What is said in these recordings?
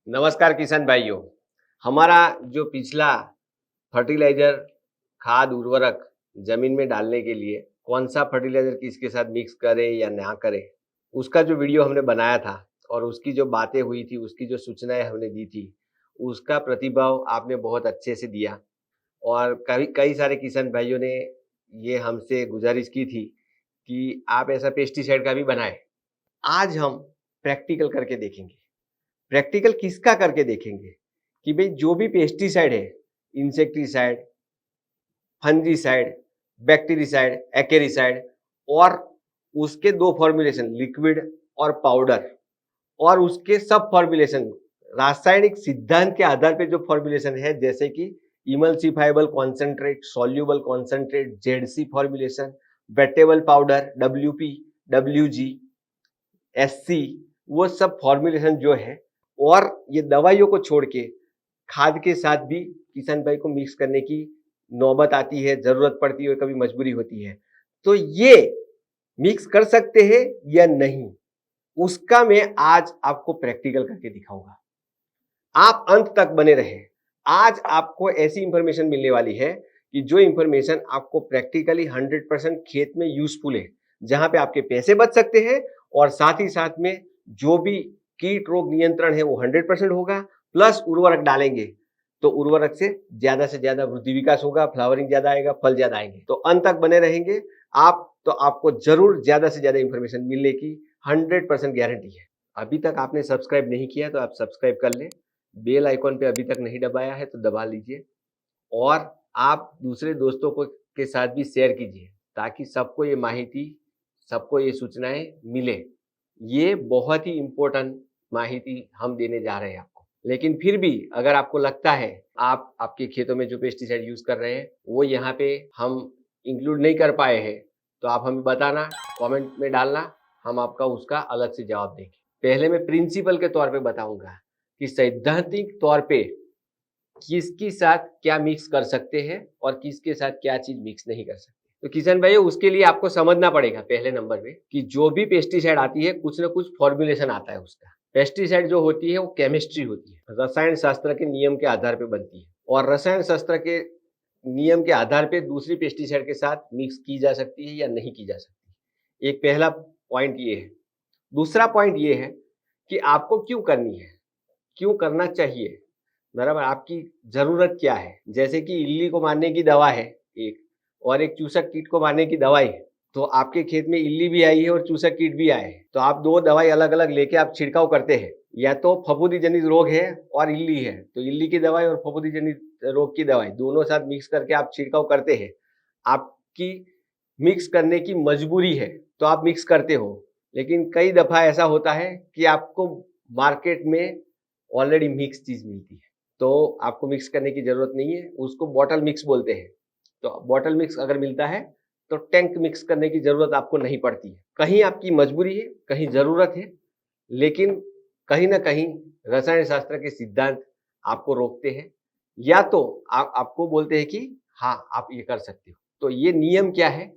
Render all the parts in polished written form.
नमस्कार किसान भाइयों। हमारा जो पिछला फर्टिलाइजर खाद उर्वरक जमीन में डालने के लिए कौन सा फर्टिलाइजर किसके साथ मिक्स करें या ना करें, उसका जो वीडियो हमने बनाया था और उसकी जो बातें हुई थी, उसकी जो सूचनाएं हमने दी थी, उसका प्रतिभाव आपने बहुत अच्छे से दिया। और कई कई सारे किसान भाइयों ने ये हमसे गुजारिश की थी कि आप ऐसा पेस्टिसाइड का भी बनाएं। आज हम प्रैक्टिकल करके देखेंगे। प्रैक्टिकल किसका करके देखेंगे कि भाई जो भी पेस्टिसाइड है, इंसेक्टिसाइड, फंजीसाइड, बैक्टीरिसाइड, एक्केरिसाइड और उसके दो फॉर्मुलेशन लिक्विड और पाउडर और उसके सब फॉर्मुलेशन रासायनिक सिद्धांत के आधार पे जो फॉर्मुलेशन है, जैसे कि emulsifiable concentrate, soluble concentrate, ZC formulation, wettable powder, WP, WG, SC, वो सब फॉर्मुलेशन जो है और ये दवाइयों को छोड़ के खाद के साथ भी किसान भाई को मिक्स करने की नौबत आती है, जरूरत पड़ती है, कभी मजबूरी होती है, तो ये मिक्स कर सकते हैं या नहीं, उसका मैं आज आपको प्रैक्टिकल करके दिखाऊंगा। आप अंत तक बने रहे। आज आपको ऐसी इंफॉर्मेशन मिलने वाली है कि जो इंफॉर्मेशन आपको प्रैक्टिकली 100% खेत में यूजफुल है, जहां पे आपके पैसे बच सकते हैं और साथ ही साथ में जो भी कीट रोग नियंत्रण है वो 100% होगा। प्लस उर्वरक डालेंगे तो उर्वरक से ज्यादा वृद्धि विकास होगा, फ्लावरिंग ज्यादा आएगा, फल ज्यादा आएंगे। तो अंत तक बने रहेंगे आप, तो आपको जरूर ज्यादा से ज्यादा इंफॉर्मेशन मिलने की 100% गारंटी है। अभी तक आपने सब्सक्राइब नहीं किया तो आप सब्सक्राइब कर लें। बेल आइकॉन पे अभी तक नहीं दबाया है तो दबा लीजिए और आप दूसरे दोस्तों को के साथ भी शेयर कीजिए ताकि सबको ये माहिती, सबको ये सूचनाएं मिले। ये बहुत ही इम्पोर्टेंट माहिती हम देने जा रहे हैं आपको। लेकिन फिर भी अगर आपको लगता है आप आपके खेतों में जो पेस्टिसाइड यूज कर रहे हैं वो यहाँ पे हम इंक्लूड नहीं कर पाए हैं, तो आप हमें बताना, कमेंट में डालना, हम आपका उसका अलग से जवाब देंगे। पहले मैं प्रिंसिपल के तौर पे बताऊंगा कि सैद्धांतिक तौर पे किसके साथ क्या मिक्स कर सकते हैं और किसके साथ क्या चीज मिक्स नहीं कर सकते। तो किशन भाई, उसके लिए आपको समझना पड़ेगा पहले नंबर पे कि जो भी पेस्टिसाइड आती है कुछ ना कुछ फॉर्मुलेशन आता है उसका। पेस्टिसाइड जो होती है वो केमिस्ट्री होती है, रसायन शास्त्र के नियम के आधार पे बनती है और रसायन शास्त्र के नियम के आधार पे दूसरी पेस्टिसाइड के साथ मिक्स की जा सकती है या नहीं की जा सकती। एक पहला पॉइंट ये है। दूसरा पॉइंट ये है कि आपको क्यों करनी है, क्यों करना चाहिए, बराबर, आपकी जरूरत क्या है। जैसे कि इल्ली को मारने की दवा है एक, और एक चूसक कीट को मारने की दवाई है। तो आपके खेत में इल्ली भी आई है और चूसक कीट भी आए हैं, तो आप दो दवाई अलग अलग लेके आप छिड़काव करते हैं। या तो फफूंदी जनित रोग है और इल्ली है तो इल्ली की दवाई और फफूंदी जनित रोग की दवाई दोनों साथ मिक्स करके आप छिड़काव करते हैं। आपकी मिक्स करने की मजबूरी है तो आप मिक्स करते हो। लेकिन कई दफा ऐसा होता है कि आपको मार्केट में ऑलरेडी मिक्स चीज मिलती है, तो आपको मिक्स करने की जरूरत नहीं है, उसको बॉटल मिक्स बोलते हैं। तो बॉटल मिक्स अगर मिलता है तो टैंक मिक्स करने की जरूरत आपको नहीं पड़ती है। कहीं आपकी मजबूरी है, कहीं जरूरत है, लेकिन कहीं ना कहीं रसायन शास्त्र के सिद्धांत आपको रोकते हैं, या तो आपको बोलते हैं कि हाँ आप ये कर सकते हो। तो ये नियम क्या है,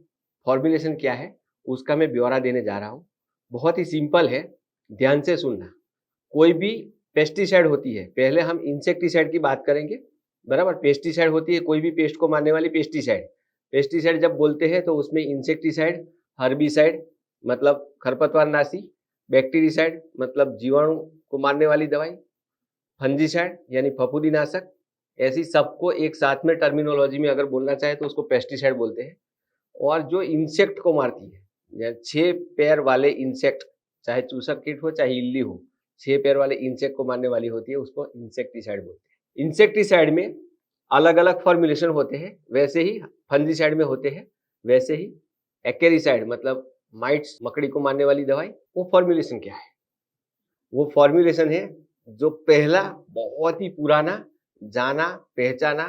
फॉर्मुलेशन क्या है, उसका मैं ब्यौरा देने जा रहा हूँ। बहुत ही सिंपल है, ध्यान से सुनना। कोई भी पेस्टिसाइड होती है, पहले हम इंसेक्टिसाइड की बात करेंगे, बराबर। पेस्टिसाइड होती है कोई भी पेस्ट को मारने वाली पेस्टिसाइड। पेस्टिसाइड जब बोलते हैं तो उसमें इंसेक्टिसाइड, हर्बिसाइड मतलब खरपतवार नाशी, बैक्टीरिसाइड मतलब जीवाणु को मारने वाली दवाई, फंजीसाइड यानी फफूंदी नाशक, ऐसी सबको एक साथ में टर्मिनोलॉजी में अगर बोलना चाहे तो उसको पेस्टिसाइड बोलते हैं। और जो इंसेक्ट को मारती है, या 6 पैर वाले इंसेक्ट, चाहे चूसक कीट हो चाहे इल्ली हो, 6 पैर वाले इंसेक्ट को मारने वाली होती है, उसको इंसेक्टिसाइड बोलते हैं। इंसेक्टिसाइड में अलग अलग फॉर्मुलेशन होते हैं, वैसे ही फंजीसाइड में होते हैं, वैसे ही एक्केरिसाइड मतलब माइट्स, मकड़ी को मारने वाली दवाई, वो फॉर्मुलेशन क्या है? वो फॉर्मुलेशन है जो पहला बहुत ही पुराना जाना पहचाना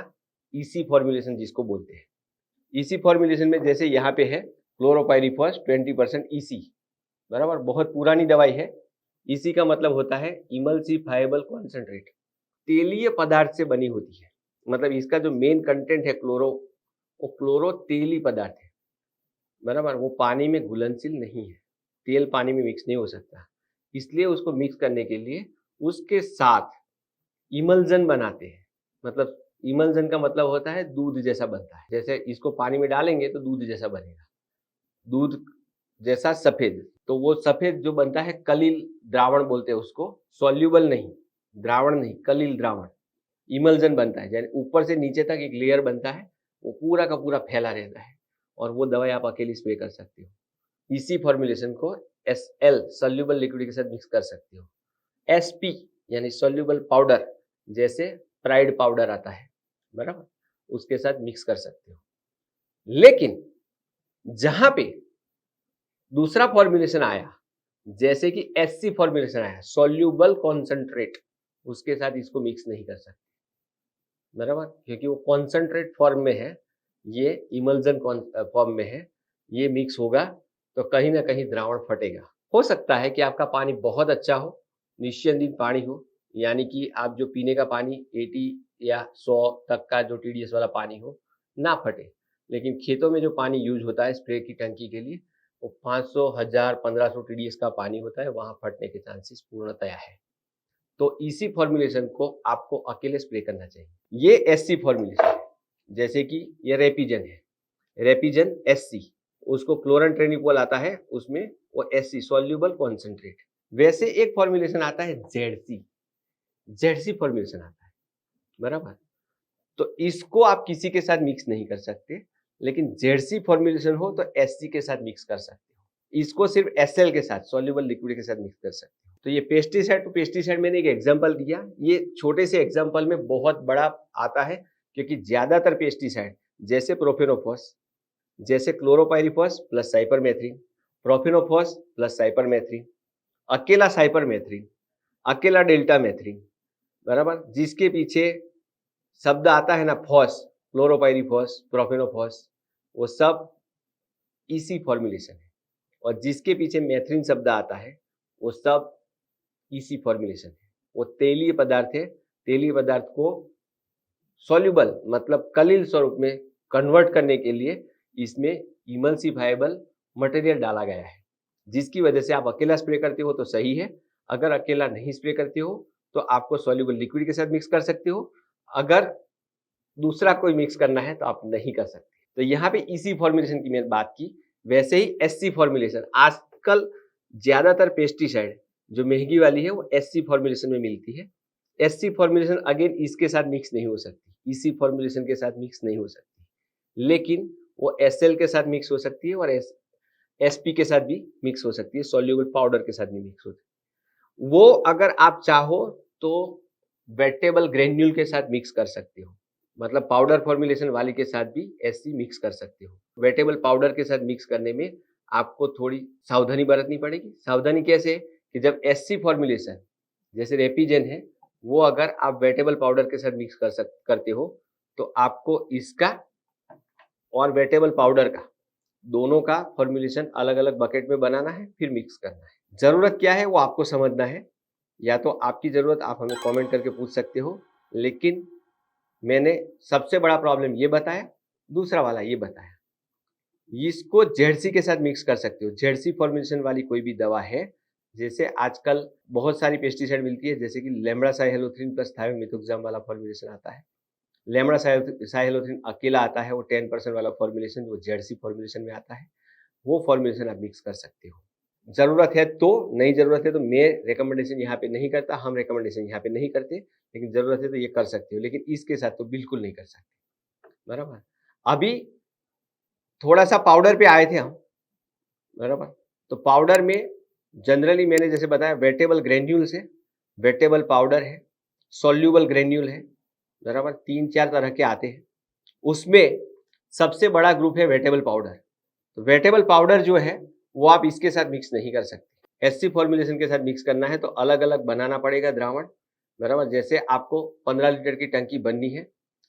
इसी फॉर्मुलेशन जिसको बोलते हैं। इसी फॉर्मुलेशन में जैसे यहाँ पे है क्लोरोपाइरीफॉस 20% ईसी, बराबर, बहुत पुरानी दवाई है। इसी का मतलब होता है इमल्सिफाइबल कॉन्सेंट्रेट, तेलीय पदार्थ से बनी होती है। मतलब इसका जो मेन कंटेंट है क्लोरो, वो क्लोरो तेली पदार्थ है, बराबर। वो पानी में घुलनशील नहीं है, तेल पानी में मिक्स नहीं हो सकता, इसलिए उसको मिक्स करने के लिए उसके साथ इमल्जन बनाते हैं। मतलब इमल्जन का मतलब होता है दूध जैसा बनता है। जैसे इसको पानी में डालेंगे तो दूध जैसा बनेगा, दूध जैसा सफेद। तो वो सफेद जो बनता है कलिल द्रावण बोलते हैं उसको, सॉल्यूबल नहीं, द्रावण नहीं, कलिल द्रावण, इमल्जन बनता है। यानी ऊपर से नीचे तक एक लेयर बनता है, वो पूरा का पूरा फैला रहता है और वो दवाई आप अकेले स्प्रे कर सकते हो। इसी फॉर्मुलेशन को SL सॉल्यूबल लिक्विड के साथ मिक्स कर सकते हो। SP यानी सॉल्यूबल पाउडर, जैसे प्राइड पाउडर आता है, बराबर, उसके साथ मिक्स कर सकते हो। लेकिन जहां पे दूसरा फॉर्मुलेशन आया, जैसे कि SC फॉर्मुलेशन आया, सॉल्यूबल कॉन्सेंट्रेट, उसके साथ इसको मिक्स नहीं कर सकते, बराबर, क्योंकि वो कॉन्सेंट्रेट फॉर्म में है, ये इमल्जन फॉर्म में है। ये मिक्स होगा तो कहीं ना कहीं द्रावण फटेगा। हो सकता है कि आपका पानी बहुत अच्छा हो, निश्चित पानी हो, यानी कि आप जो पीने का पानी 80 या 100 तक का जो TDS वाला पानी हो, ना फटे। लेकिन खेतों में जो पानी यूज होता है स्प्रे की टंकी के लिए, वो 500, 1000, 1500 TDS का पानी होता है, वहां फटने के चांसेस पूर्णतया है। तो इसी फॉर्मुलेशन को आपको अकेले स्प्रे करना चाहिए। ये SC फॉर्मुलेशन है, जैसे कि ये रेपिजन है, रेपिजन SC, उसको क्लोरनट्रेनिपोल आता है, उसमें वो SC सॉल्यूबल कॉन्सेंट्रेट। वैसे एक फॉर्मुलेशन आता है ZC फॉर्मुलेशन आता है, बराबर। तो इसको आप किसी के साथ मिक्स नहीं कर सकते, लेकिन ZC फॉर्मुलेशन हो तो SC के साथ मिक्स कर सकते हो। इसको सिर्फ SL के साथ, सॉल्यूबल लिक्विड के साथ मिक्स कर सकते हो। तो ये पेस्टिसाइड टू पेस्टिसाइड मैंने एक एग्जांपल दिया, ये छोटे से एग्जांपल में बहुत बड़ा आता है, क्योंकि ज्यादातर पेस्टिसाइड जैसे प्रोफेनोफॉस, जैसे chlorpyrifos plus cypermethrin, profenofos plus cypermethrin, अकेला साइपरमेथ्रिन, अकेला डेल्टामेथ्रिन, बराबर, जिसके पीछे शब्द आता है ना फॉस, क्लोरोपाइरिफॉस, प्रोफेनोफॉस, वो सब इसी फॉर्मुलेशन है। और जिसके पीछे मेथ्रिन शब्द आता है, वो सब इसी फॉर्मुलेशन है। वो तेलीय पदार्थ है, तेलीय पदार्थ को सॉल्यूबल मतलब कलिल स्वरूप में कन्वर्ट करने के लिए इसमें इमल्सिफाइबल मटेरियल डाला गया है, जिसकी वजह से आप अकेला स्प्रे करते हो तो सही है। अगर अकेला नहीं स्प्रे करते हो तो आपको सॉल्यूबल लिक्विड के साथ मिक्स कर सकते हो। अगर दूसरा कोई मिक्स करना है तो आप नहीं कर सकते। तो यहाँ पे इसी फॉर्मुलेशन की मैंने बात की। वैसे ही SC फॉर्मुलेशन, आजकल ज्यादातर पेस्टिसाइड जो महंगी वाली है वो SC फॉर्मुलेशन में मिलती है। SC फॉर्मुलेशन अगेन इसके साथ मिक्स नहीं हो सकती, इसी फॉर्मुलेशन के साथ मिक्स नहीं हो सकती, लेकिन वो SL के साथ मिक्स हो सकती है और SP के साथ भी मिक्स हो सकती है, सॉल्यूबल पाउडर के साथ भी मिक्स होती है। वो अगर आप चाहो तो वेटेबल ग्रेन्यूल के साथ मिक्स कर सकते हो, मतलब पाउडर फॉर्मुलेशन वाली के साथ भी SC मिक्स कर सकते हो। वेटेबल पाउडर के साथ मिक्स करने में आपको थोड़ी सावधानी बरतनी पड़ेगी। सावधानी कैसे, कि जब SC फॉर्मुलेशन जैसे रेपिजन है, वो अगर आप वेटेबल पाउडर के साथ मिक्स करते हो तो आपको इसका और वेटेबल पाउडर का, दोनों का फॉर्मुलेशन अलग अलग बकेट में बनाना है, फिर मिक्स करना है। जरूरत क्या है वो आपको समझना है, या तो आपकी जरूरत आप हमें कमेंट करके पूछ सकते हो, लेकिन मैंने सबसे बड़ा प्रॉब्लम ये बताया, दूसरा वाला ये बताया। इसको ZC के साथ मिक्स कर सकते हो। ZC फॉर्मुलेशन वाली कोई भी दवा है, जैसे आजकल बहुत सारी पेस्टिसाइड मिलती है, जैसे कि लेम्डासाइहेलोथ्रिन प्लस थायोमिथोक्साम वाला फॉर्मुलेशन आता है। लेम्डासाइहेलोथ्रिन अकेला आता है, वो 10% वाला फॉर्मुलेशन जो ZC फॉर्मुलेशन में आता है, वो फॉर्मुलेशन आप मिक्स कर सकते हो। जरूरत है तो, नहीं जरूरत है तो मैं रिकमेंडेशन यहाँ पे नहीं करता, हम रिकमेंडेशन यहाँ पे नहीं करते, लेकिन जरूरत है तो ये कर सकते हो, लेकिन इसके साथ तो बिल्कुल नहीं कर सकते, बराबर। अभी थोड़ा सा पाउडर पे आए थे हम, बराबर। तो पाउडर में जनरली मैंने जैसे बताया वेटेबल ग्रेन्यूल्स है, वेटेबल पाउडर है, सॉल्यूबल ग्रेन्यूल है, बराबर, 3-4 तरह के आते हैं। उसमें सबसे बड़ा ग्रुप है वेटेबल पाउडर। तो वेटेबल पाउडर जो है वो आप इसके साथ मिक्स नहीं कर सकते। SC फॉर्मुलेशन के साथ मिक्स करना है तो अलग अलग बनाना पड़ेगा द्रावण, बराबर। जैसे आपको 15 लीटर की टंकी बननी है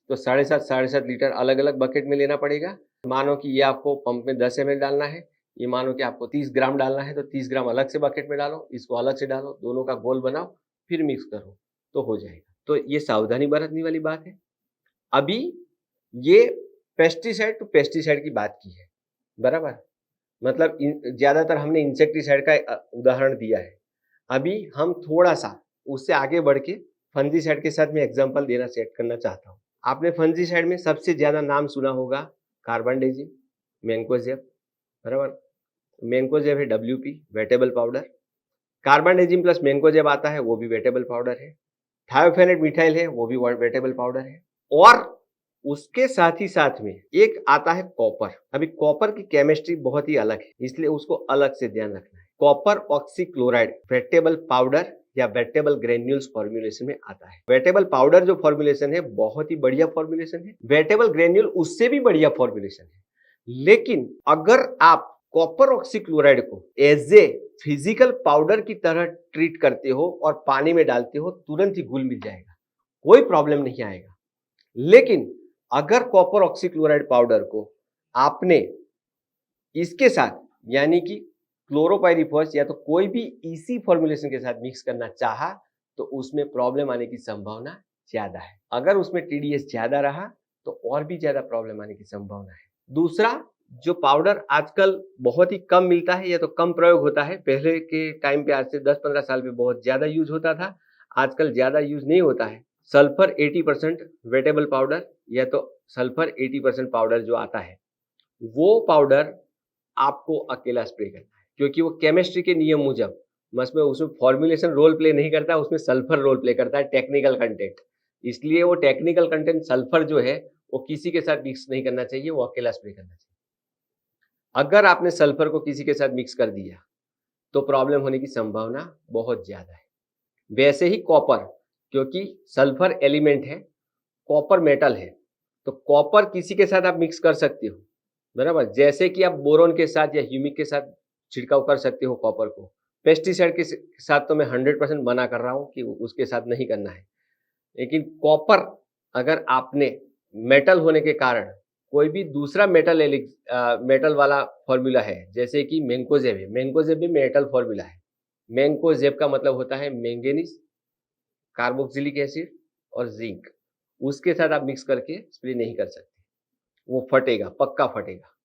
तो 7.5 लीटर अलग अलग बकेट में लेना पड़ेगा। मानो कि ये आपको पंप में 10 ml डालना है, ये मानो कि आपको 30 ग्राम डालना है, तो 30 ग्राम अलग से बकेट में डालो, इसको अलग से डालो, दोनों का गोल बनाओ, फिर मिक्स करो तो हो जाएगा। तो ये सावधानी बरतने वाली बात है। अभी ये पेस्टिसाइड टू पेस्टिसाइड की बात की है, बराबर, मतलब ज्यादातर हमने इंसेक्टिसाइड का उदाहरण दिया है। अभी हम थोड़ा सा उससे आगे बढ़ के फंजीसाइड के साथ मैं एग्जांपल देना सेट करना चाहता हूँ। आपने फंजीसाइड में सबसे ज्यादा नाम सुना होगा कार्बनडेजिम, मैंकोजेब, बराबर। मैंकोजेब है WP, wettable powder. Carbendazim plus mancozeb आता है, वो भी वेटेबल पाउडर है। थायोफेनेट मिथाइल है, वो भी वेटेबल पाउडर है। और उसके साथ ही साथ में एक आता है कॉपर। अभी कॉपर की केमिस्ट्री बहुत ही अलग है, इसलिए उसको अलग से ध्यान रखना है। कॉपर ऑक्सीक्लोराइड वेटेबल पाउडर या वेटेबल ग्रेन्यूल्स फॉर्मुलेशन में आता है। वेटेबल पाउडर जो फॉर्मुलेशन है बहुत ही बढ़िया फॉर्मुलेशन है, वेटेबल ग्रेन्यूल उससे भी बढ़िया फॉर्मुलेशन है। लेकिन अगर आप कॉपर ऑक्सीक्लोराइड को एज ए फिजिकल पाउडर की तरह ट्रीट करते हो और पानी में डालते हो, तुरंत ही घुल मिल जाएगा, कोई प्रॉब्लम नहीं आएगा। लेकिन अगर कॉपर ऑक्सीक्लोराइड पाउडर को आपने इसके साथ यानी कि क्लोरोपाइरीफॉस या तो कोई भी इसी फॉर्मुलेशन के साथ मिक्स करना चाहा, तो उसमें प्रॉब्लम आने की संभावना ज्यादा है। अगर उसमें TDS ज्यादा रहा तो और भी ज्यादा प्रॉब्लम आने की संभावना है। दूसरा, जो पाउडर आजकल बहुत ही कम मिलता है या तो कम प्रयोग होता है, पहले के टाइम पे आज से 10-15 साल पे बहुत ज्यादा यूज होता था, आजकल ज्यादा यूज नहीं होता है। सल्फर 80% वेटेबल पाउडर या तो सल्फर 80% पाउडर जो आता है, वो पाउडर आपको अकेला स्प्रे करना है, क्योंकि वो केमिस्ट्री के नियम मुजब उसमें फॉर्मुलेशन रोल प्ले नहीं करता, उसमें सल्फर रोल प्ले करता है, टेक्निकल कंटेंट। इसलिए वो टेक्निकल कंटेंट सल्फर जो है वो किसी के साथ मिक्स नहीं करना चाहिए, वो अकेला स्प्रे करना चाहिए। अगर आपने सल्फर को किसी के साथ मिक्स कर दिया तो प्रॉब्लम होने की संभावना बहुत ज्यादा है। वैसे ही कॉपर, क्योंकि सल्फर एलिमेंट है, कॉपर मेटल है, तो कॉपर किसी के साथ आप मिक्स कर सकते हो, बराबर। जैसे कि आप बोरोन के साथ या ह्यूमिक के साथ छिड़काव कर सकते हो कॉपर को। पेस्टिसाइड के साथ तो मैं 100% मना कर रहा हूं कि उसके साथ नहीं करना है। लेकिन कॉपर अगर आपने मेटल होने के कारण कोई भी दूसरा मेटल वाला फॉर्मूला है, जैसे कि मैंकोजेब है, मैंकोजेब भी मेटल फॉर्मूला है। मैंकोजेब का मतलब होता है मैंगनीज, कार्बोक्सिलिक एसिड और जिंक। उसके साथ आप मिक्स करके स्प्रे नहीं कर सकते, वो फटेगा, पक्का फटेगा,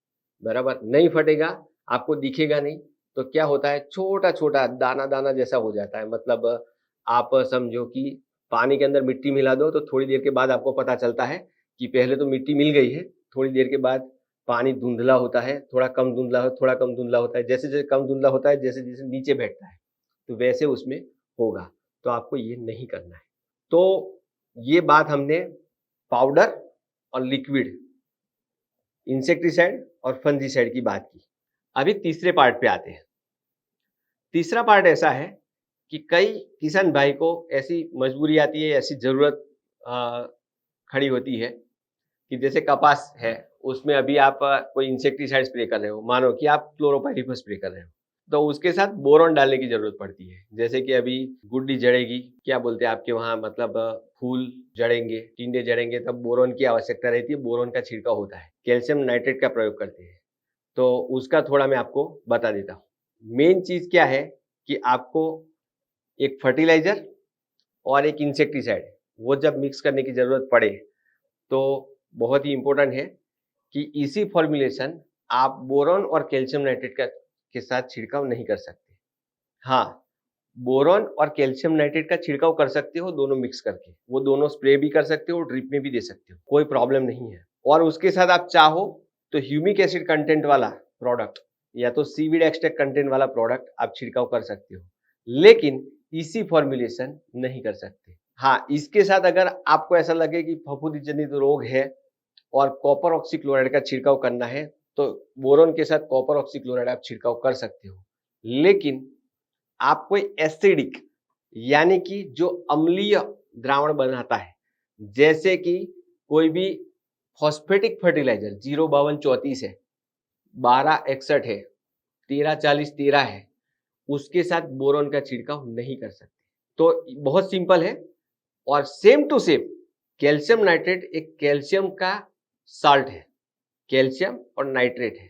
बराबर। नहीं फटेगा, आपको दिखेगा नहीं, तो क्या होता है, छोटा छोटा दाना दाना जैसा हो जाता है। मतलब आप समझो कि पानी के अंदर मिट्टी मिला दो तो थोड़ी देर के बाद आपको पता चलता है कि पहले तो मिट्टी मिल गई है, थोड़ी देर के बाद पानी धुंधला होता है, थोड़ा कम धुंधला, थोड़ा कम धुंधला होता है। जैसे जैसे कम धुंधला होता है, जैसे जैसे नीचे बैठता है, तो वैसे उसमें होगा। तो आपको ये नहीं करना है। तो ये बात हमने पाउडर और लिक्विड इंसेक्टिसाइड और फंजीसाइड की बात की। अभी तीसरे पार्ट पे आते हैं। तीसरा पार्ट ऐसा है कि कई किसान भाई को ऐसी मजबूरी आती है, ऐसी जरूरत खड़ी होती है कि जैसे कपास है, उसमें अभी आप कोई इंसेक्टिसाइड स्प्रे कर रहे हो, मानो कि आप क्लोरोपाइरीफॉस स्प्रे कर रहे हो, तो उसके साथ बोरॉन डालने की जरूरत पड़ती है। जैसे कि अभी गुड्डी जड़ेगी, क्या बोलते हैं आपके वहाँ, मतलब फूल जड़ेंगे, टिंडे जड़ेंगे, तब बोरॉन की आवश्यकता रहती है, बोरॉन का छिड़काव होता है, कैल्शियम नाइट्रेट का प्रयोग करते हैं। तो उसका थोड़ा मैं आपको बता देता हूँ। मेन चीज क्या है कि आपको एक फर्टिलाइजर और एक इंसेक्टिसाइड, वो जब मिक्स करने की जरूरत पड़े तो बहुत ही इंपॉर्टेंट है कि इसी फॉर्मुलेशन आप बोरॉन और कैल्शियम नाइट्रेट के साथ छिड़काव नहीं कर सकते। हाँ, बोरॉन और कैल्शियम नाइट्रेट का छिड़काव कर सकते हो दोनों मिक्स करके, वो दोनों स्प्रे भी कर सकते हो, ड्रिप में भी दे सकते हो, कोई प्रॉब्लम नहीं है। और उसके साथ आप चाहो तो ह्यूमिक एसिड कंटेंट वाला प्रोडक्ट या तो सीवीड एक्सट्रैक्ट कंटेंट वाला प्रोडक्ट आप छिड़काव कर सकते हो, लेकिन इसी फॉर्मुलेशन नहीं कर सकते। हाँ, इसके साथ अगर आपको ऐसा लगे कि फफूंदी जनित रोग है और कॉपर ऑक्सीक्लोराइड का छिड़काव करना है, तो बोरॉन के साथ कॉपर ऑक्सीक्लोराइड आप छिड़काव कर सकते हो। लेकिन आप कोई एसिडिक यानी कि जो अम्लीय द्रावण बनाता है, जैसे कि कोई भी फॉस्फेटिक फर्टिलाइजर 05234 है, 1261 है, 134013 है, उसके साथ बोरॉन का छिड़काव नहीं कर सकते। तो बहुत सिंपल है। और same to same calcium nitrate एक कैल्शियम का साल्ट है, कैल्शियम और नाइट्रेट है,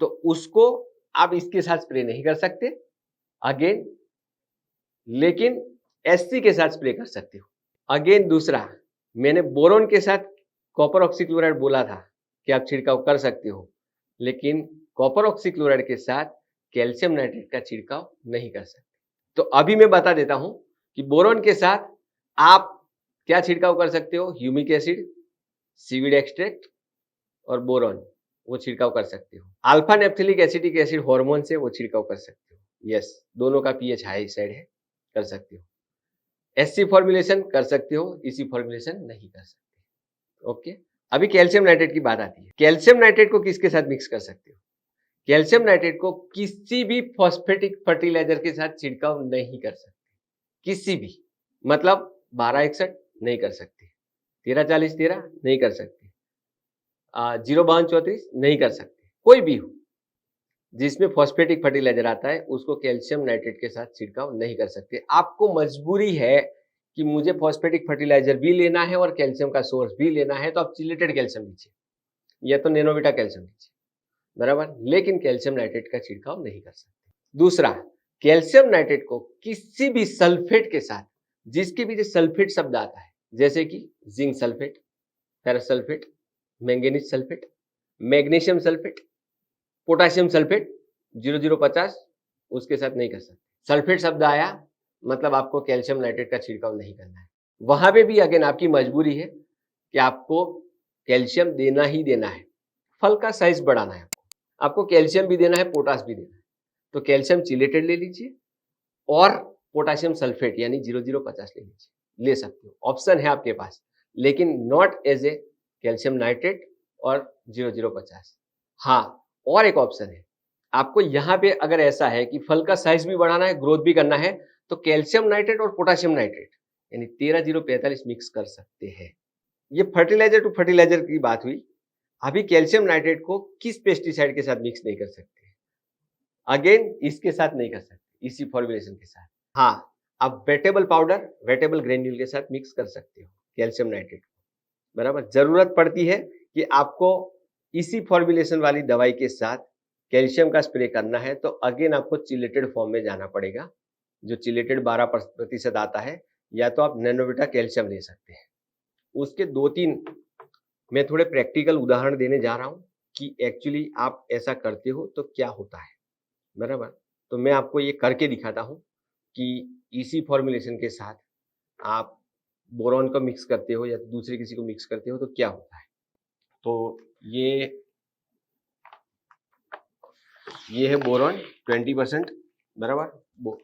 तो उसको आप इसके साथ स्प्रे नहीं कर सकते अगेन, लेकिन एससी के साथ स्प्रे कर सकते हो। अगेन दूसरा, मैंने बोरॉन के साथ कॉपर ऑक्सीक्लोराइड बोला था कि आप छिड़काव कर सकते हो, लेकिन कॉपर ऑक्सीक्लोराइड के साथ कैल्शियम नाइट्रेट का छिड़काव नहीं कर सकते। तो अभी मैं बता देता हूं कि बोरॉन के साथ आप क्या छिड़काव कर सकते हो? ह्यूमिक एसिड, सीवीड एक्सट्रैक्ट और बोरॉन, वो छिड़काव कर सकते हो। अल्फा नेप्थेलिक एसिटिक एसिड हार्मोन से वो छिड़काव कर सकते हो। यस, दोनों का पीएच हाई साइड है, कर सकते हो। एससी फॉर्मुलेशन कर सकते हो, ईसी फॉर्मुलेशन नहीं कर सकते। ओके, अभी कैल्शियम नाइट्रेट की बात आती है। कैल्शियम नाइट्रेट को किसके साथ मिक्स कर सकते हो? कैल्शियम नाइट्रेट को किसी भी फॉस्फेटिक फर्टिलाइजर के साथ छिड़काव नहीं कर सकते, किसी भी। मतलब 1261 नहीं कर सकते, 1340-13 नहीं कर सकते, 05234 नहीं कर सकते। कोई भी हो जिसमें फॉस्फेटिक फर्टिलाइजर आता है उसको कैल्शियम नाइट्रेट के साथ छिड़काव नहीं कर सकते। आपको मजबूरी है कि मुझे फॉस्फेटिक फर्टिलाइजर भी लेना है और कैल्शियम का सोर्स भी लेना है, तो आप चिलेटेड कैल्शियम लीजिए या तो नैनोविटा कैल्शियम लीजिए, बराबर, लेकिन कैल्शियम नाइट्रेट का छिड़काव नहीं कर सकते। दूसरा, कैल्शियम नाइट्रेट को किसी भी सल्फेट के साथ, जिसके भी सल्फेट शब्द आता है, जैसे कि zinc sulphate, ferrous sulphate, manganese sulphate, magnesium sulphate, potassium sulphate 0050, उसके साथ नहीं कर सकते। सल्फेट शब्द आया मतलब आपको कैल्शियम नाइट्रेट का छिड़काव नहीं करना है। वहां पे भी अगेन आपकी मजबूरी है कि आपको कैल्शियम देना ही देना है, फल का साइज बढ़ाना है, आपको कैल्शियम भी देना है, पोटास भी देना है, तो कैल्शियम चिलेटेड ले लीजिए और पोटाशियम सल्फेट यानी 0050 ले लीजिए, ले सकते हो, ऑप्शन है आपके पास, लेकिन not as a calcium nitrate और 0050। हाँ, और एक ऑप्शन है, आपको यहाँ पे अगर ऐसा है कि फल का साइज भी बढ़ाना है, ग्रोथ भी करना है, तो कैल्शियम नाइट्रेट और पोटाशियम नाइट्रेट यानी 13045 मिक्स कर सकते हैं। ये फर्टिलाइजर टू फर्टिलाइजर की बात हुई। अभी कैल्शियम नाइट्रेट को किस पेस्टिसाइड के साथ मिक्स नहीं कर सकते? अगेन इसके साथ नहीं कर सकते, इसी फॉर्मुलेशन के साथ। हाँ, आप वेटेबल पाउडर, वेटेबल ग्रेन्यूल के साथ मिक्स कर सकते हो कैल्शियम नाइट्रेट को, बराबर। जरूरत पड़ती है कि आपको इसी फॉर्मुलेशन वाली दवाई के साथ कैल्शियम का स्प्रे करना है, तो अगेन आपको चिलेटेड फॉर्म में जाना पड़ेगा, जो चिलेटेड 12% आता है, या तो आप नैनोविटा कैल्शियम ले सकते हैं। उसके 2-3 मैं थोड़े प्रैक्टिकल उदाहरण देने जा रहा हूं कि एक्चुअली आप ऐसा करते हो तो क्या होता है, बराबर। तो मैं आपको ये करके दिखाता हूं कि इसी फॉर्मुलेशन के साथ आप बोरॉन को मिक्स करते हो या दूसरे किसी को मिक्स करते हो तो क्या होता है। तो ये है बोरॉन 20%, बराबर,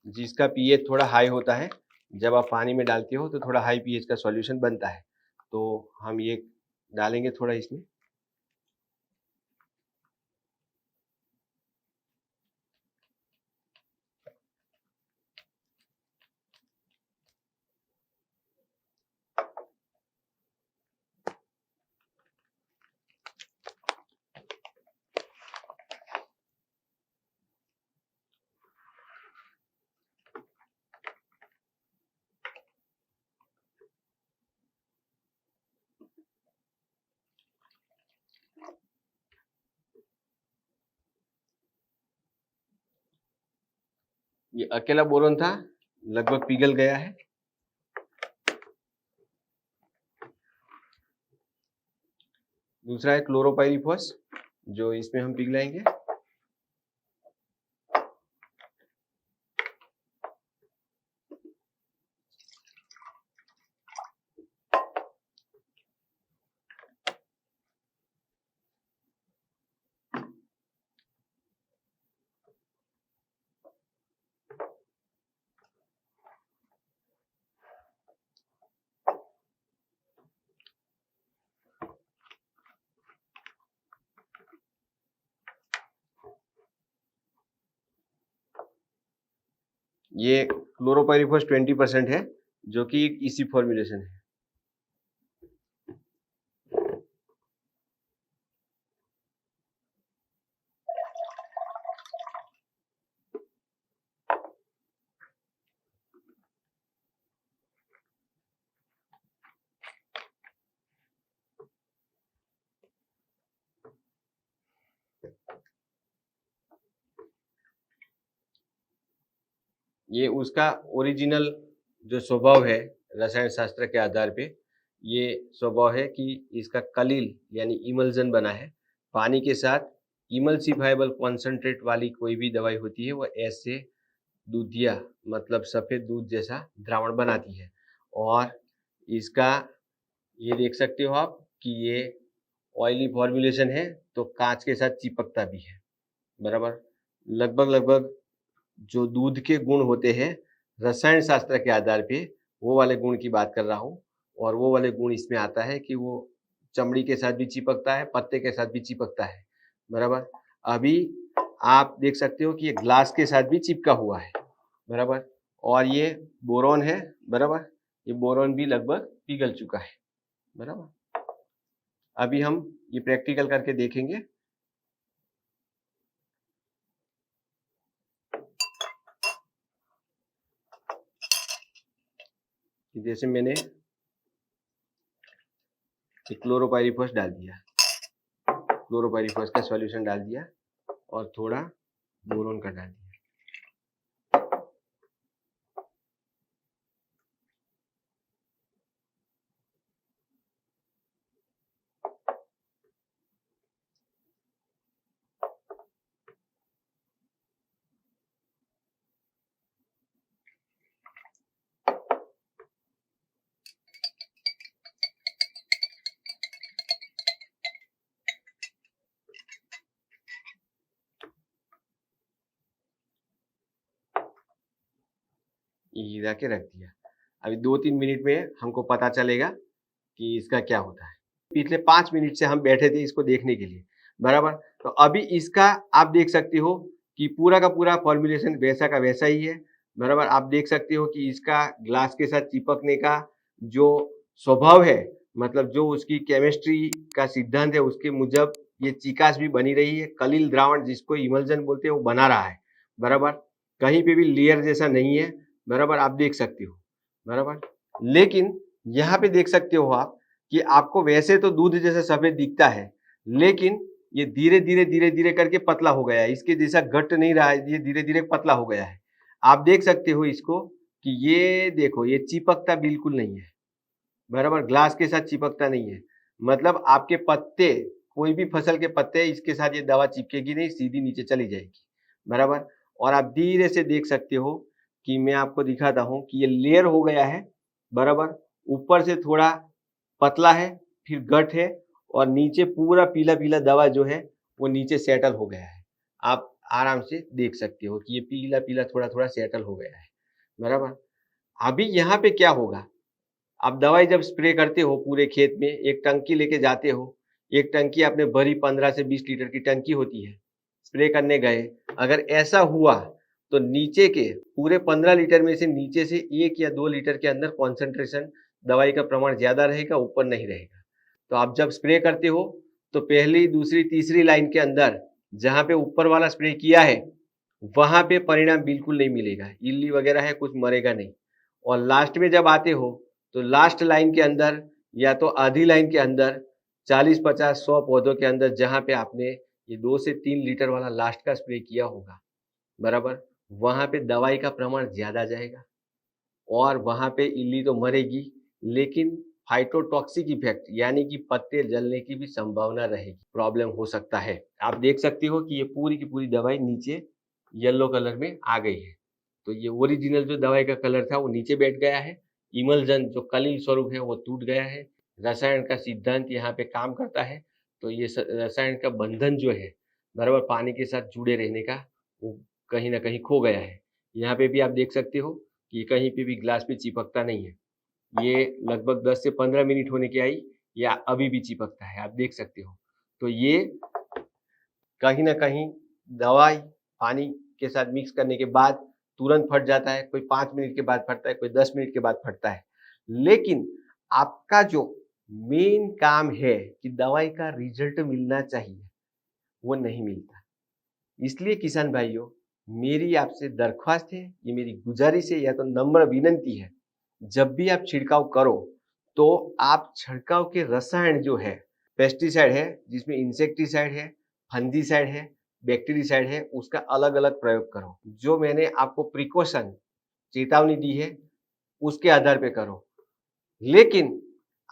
जिसका पीएच थोड़ा हाई होता है। जब आप पानी में डालते हो तो थोड़ा हाई पीएच का सॉल्यूशन बनता है, तो हम ये डालेंगे थोड़ा इसमें। ये अकेला बोरॉन था, लगभग पिघल गया है। दूसरा है क्लोरोपाइरीफॉस, जो इसमें हम पिघलाएंगे। ये क्लोरोपाइरीफॉस 20% है, जो कि एक इसी फॉर्मुलेशन है। ये उसका ओरिजिनल जो स्वभाव है रसायन शास्त्र के आधार पे, ये स्वभाव है कि इसका कलील यानी इमल्जन बना है। पानी के साथ इमल्सिफाइबल कॉन्सेंट्रेट वाली कोई भी दवाई होती है वो ऐसे दूधिया मतलब सफेद दूध जैसा द्रावण बनाती है, और इसका ये देख सकते हो आप कि ये ऑयली फॉर्मुलेशन है, तो कांच के साथ चिपकता भी है, बराबर। लगभग लगभग जो दूध के गुण होते हैं रसायन शास्त्र के आधार पे, वो वाले गुण की बात कर रहा हूँ। और वो वाले गुण इसमें आता है कि वो चमड़ी के साथ भी चिपकता है, पत्ते के साथ भी चिपकता है, बराबर। अभी आप देख सकते हो कि ये ग्लास के साथ भी चिपका हुआ है, बराबर। और ये बोरॉन है, बराबर। ये बोरॉन भी लगभग पिघल चुका है, बराबर। अभी हम ये प्रैक्टिकल करके देखेंगे। जैसे मैंने क्लोरोपाइरीफॉस डाल दिया, क्लोरोपाइरीफॉस का सॉल्यूशन डाल दिया और थोड़ा बोरोन का डाल दिया। गिरा के रख दिया। अभी 2-3 मिनट में हमको पता चलेगा कि इसका क्या होता है। पिछले 5 मिनट से हम बैठे थे इसको देखने के लिए, बराबर। तो अभी इसका आप देख सकते हो कि पूरा का पूरा फॉर्मुलेशन वैसा का वैसा ही है, बराबर। आप देख सकते हो कि इसका ग्लास के साथ चिपकने का जो स्वभाव है, मतलब जो उसकी केमिस्ट्री का सिद्धांत है, उसके मुजब ये चिकास भी बनी रही है। कलिल द्रावण जिसको इमल्जन बोलते हैं वो बना रहा है, बराबर। कहीं पे भी लेयर जैसा नहीं है, बराबर। आप देख सकते हो, बराबर। लेकिन यहाँ पे देख सकते हो आप कि आपको वैसे तो दूध जैसा सफेद दिखता है, लेकिन ये धीरे धीरे धीरे धीरे करके पतला हो गया है। इसके जैसा घट नहीं रहा है, ये धीरे धीरे पतला हो गया है। आप देख सकते हो इसको कि ये देखो, ये चिपकता बिल्कुल नहीं है, बराबर। ग्लास के साथ चिपकता नहीं है, मतलब आपके पत्ते, कोई भी फसल के पत्ते, इसके साथ ये दवा चिपकेगी नहीं, सीधी नीचे चली जाएगी, बराबर। और आप धीरे से देख सकते हो कि मैं आपको दिखाता हूं कि ये लेयर हो गया है, बराबर। ऊपर से थोड़ा पतला है, फिर गठ है, और नीचे पूरा पीला पीला दवा जो है वो नीचे सेटल हो गया है। आप आराम से देख सकते हो कि ये पीला पीला थोड़ा थोड़ा सेटल हो गया है, बराबर। अभी यहाँ पे क्या होगा, आप दवाई जब स्प्रे करते हो पूरे खेत में, एक टंकी लेके जाते हो, एक टंकी आपने भरी, 15 से 20 लीटर की टंकी होती है, स्प्रे करने गए, अगर ऐसा हुआ तो नीचे के पूरे 15 लीटर में से नीचे से 1 या 2 लीटर के अंदर कॉन्सेंट्रेशन दवाई का प्रमाण ज्यादा रहेगा, ऊपर नहीं रहेगा। तो आप जब स्प्रे करते हो तो पहली, दूसरी, तीसरी लाइन के अंदर जहां पे ऊपर वाला स्प्रे किया है वहां पे परिणाम बिल्कुल नहीं मिलेगा, इल्ली वगैरह है कुछ मरेगा नहीं। और लास्ट में जब आते हो तो लास्ट लाइन के अंदर या तो आधी लाइन के अंदर 40, 50, 100 पौधों के अंदर जहां पे आपने ये 2 से 3 लीटर वाला लास्ट का स्प्रे किया होगा, बराबर, वहां पे दवाई का प्रमाण ज्यादा जाएगा और वहां पे इल्ली तो मरेगी, लेकिन फाइटोटॉक्सिक इफेक्ट यानी कि पत्ते जलने की भी संभावना रहेगी, प्रॉब्लम हो सकता है। आप देख सकते हो कि ये पूरी की पूरी दवाई नीचे येलो कलर में आ गई है। तो ये ओरिजिनल जो दवाई का कलर था वो नीचे बैठ गया है, इमल्जन जो कलिल स्वरूप है वो टूट गया है, रसायन का सिद्धांत यहाँ पे काम करता है। तो ये रसायन का बंधन जो है, बराबर, पानी के साथ जुड़े रहने का, वो कहीं ना कहीं खो गया है। यहाँ पे भी आप देख सकते हो कि कहीं पे भी ग्लास पे चिपकता नहीं है। ये लगभग 10 से 15 मिनट होने के आई, या अभी भी चिपकता है, आप देख सकते हो। तो ये कहीं ना कहीं दवाई पानी के साथ मिक्स करने के बाद तुरंत फट जाता है, कोई 5 मिनट के बाद फटता है, कोई 10 मिनट के बाद फटता है। लेकिन आपका जो मेन काम है कि दवाई का रिजल्ट मिलना चाहिए, वो नहीं मिलता। इसलिए किसान भाइयों, मेरी आपसे दरख्वास्त है, ये मेरी गुजारिश है, या तो नम्र विनंती है, जब भी आप छिड़काव करो तो आप छिड़काव के रसायन जो है, पेस्टिसाइड है जिसमें इंसेक्टिसाइड है, फंजीसाइड है, बैक्टीरिसाइड है, उसका अलग अलग प्रयोग करो। जो मैंने आपको प्रिकॉशन, चेतावनी दी है, उसके आधार पे करो। लेकिन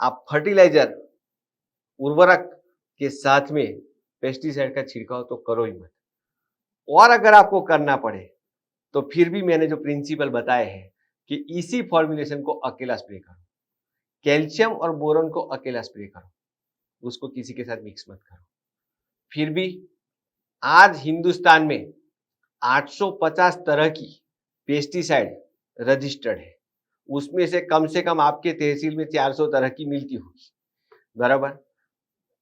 आप फर्टिलाइजर, उर्वरक के साथ में पेस्टिसाइड का छिड़काव तो करो ही मत। और अगर आपको करना पड़े तो फिर भी मैंने जो प्रिंसिपल बताए हैं, कि इसी फॉर्मुलेशन को अकेला स्प्रे करो, कैल्शियम और बोरॉन को अकेला स्प्रे करो, उसको किसी के साथ मिक्स मत करो। फिर भी आज हिंदुस्तान में 850 तरह की पेस्टिसाइड रजिस्टर्ड है, उसमें से कम आपके तहसील में 400 तरह की मिलती होगी, बराबर।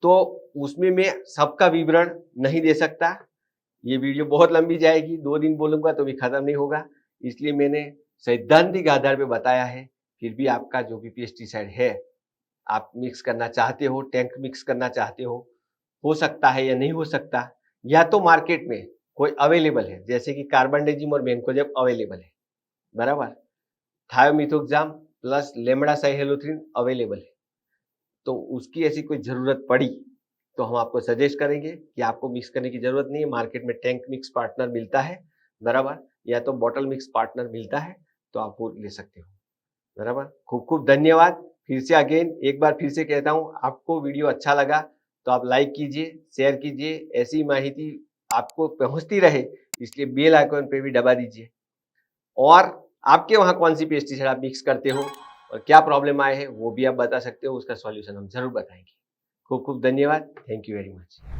तो उसमें मैं सबका विवरण नहीं दे सकता, ये वीडियो बहुत लंबी जाएगी, 2 दिन बोलूंगा तो भी खत्म नहीं होगा, इसलिए मैंने सैद्धांतिक आधार पे बताया है। फिर भी आपका जो भी पेस्टिसाइड है आप मिक्स करना चाहते हो, टैंक मिक्स करना चाहते हो सकता है या नहीं हो सकता, या तो मार्केट में कोई अवेलेबल है, जैसे कि कार्बनडेजिम और बेंकोजेब अवेलेबल है, बराबर। थायोमिथोक्साम प्लस लेमडासाइहेलोथ्रिन अवेलेबल है, तो उसकी ऐसी कोई जरूरत पड़ी तो हम आपको सजेस्ट करेंगे कि आपको मिक्स करने की जरूरत नहीं है। मार्केट में टैंक मिक्स पार्टनर मिलता है, बराबर, या तो बॉटल मिक्स पार्टनर मिलता है, तो आप वो ले सकते हो, बराबर। खूब खूब धन्यवाद। फिर से अगेन एक बार फिर से कहता हूँ, आपको वीडियो अच्छा लगा तो आप लाइक कीजिए, शेयर कीजिए, ऐसी माहिती आपको पहुंचती रहे इसलिए बेल आइकन पे भी दबा दीजिए। और आपके वहां कौन सी पेस्टिसाइड आप मिक्स करते हो और क्या प्रॉब्लम आए हैं वो भी आप बता सकते हो, उसका सॉल्यूशन हम जरूर बताएंगे। खूब खूब धन्यवाद। Thank you very much.